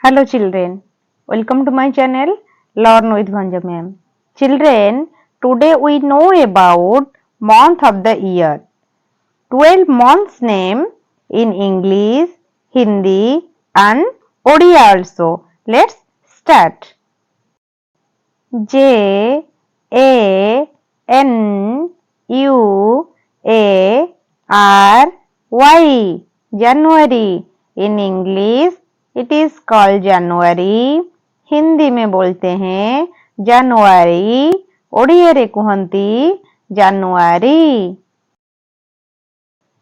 Hello children, welcome to my channel Learn with Bhanja ma'am. Children, today we know about month of the year. 12 months name in English, Hindi and Odia also. Let's start. J A N U A R Y January. In English it is called January. Hindi में बोलते हैं जनवरी. Odia कुहंती January.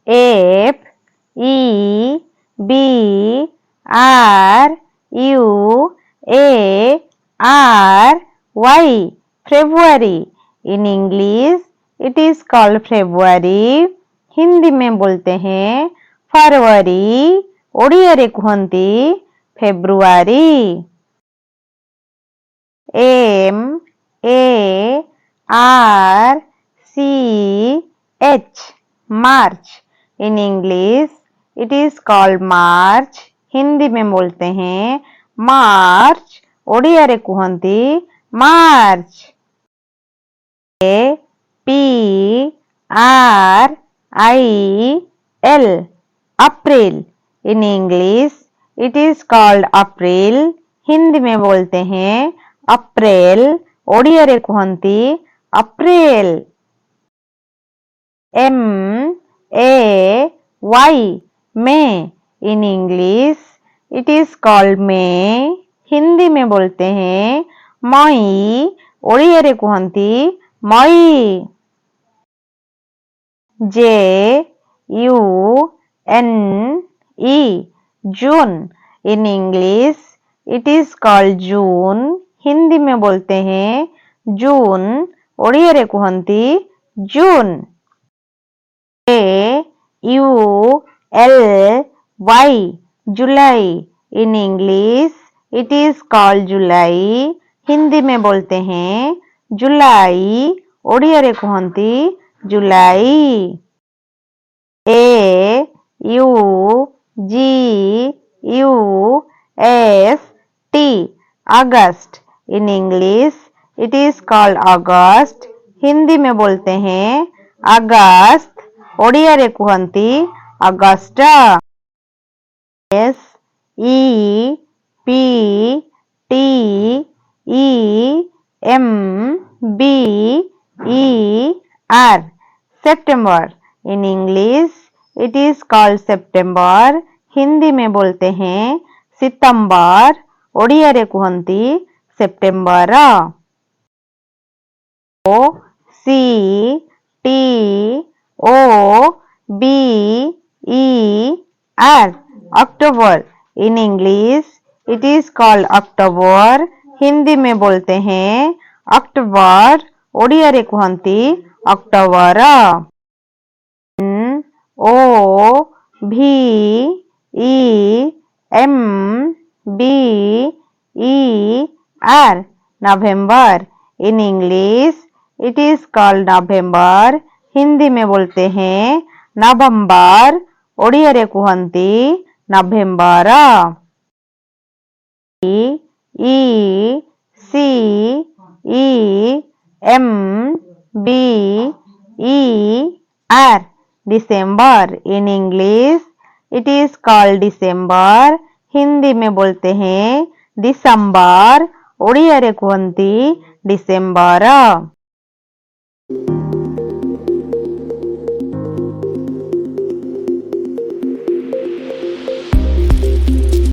F E B R U A R Y February. In English it is called February. Hindi में बोलते हैं फरवरी. ओडिया रे कुहंती February. M A R C H March. In English it is called March. Hindi में बोलते हैं मार्च. ओडिया रे कुहंती मार्च. A P R I L April. In English it is called April. Hindi में बोलते हैं अप्रैल. ओडिया रे कुहंती अप्रैल. M A Y May. In English it is called May. Hindi में बोलते हैं मई. ओडिया रे कुहंती मई. J U N E June. In English it is called June. Hindi में बोलते हैं जून. ओडिया रे कुहंती जून. A U L Y July. In English it is called जुलाई. हिंदी में बोलते हैं जुलाई. ओडिया रे कुहंती जुलाई. A U G U S T August. In English it is called August. Hindi में बोलते हैं अगस्त. ओडिया रे कुहंती अगस्त. S E P T E M B E R September. In English it is called September. Hindi में बोलते हैं सितंबर. ओडिया रे कुहंती September. O C T O B E R October. In English it is called October. Hindi में बोलते हैं अक्टूबर. ओडिया रे कुहंती अक्टोबर. N O V E M B E R November. In English it is called November. Hindi में बोलते हैं नवंबर. ओडिया रे कुहंती नवंबर. E C E M B E R December. In English it is called December. Hindi में बोलते हैं दिसंबर. ओडिया रे कुहंती डिसेंबर.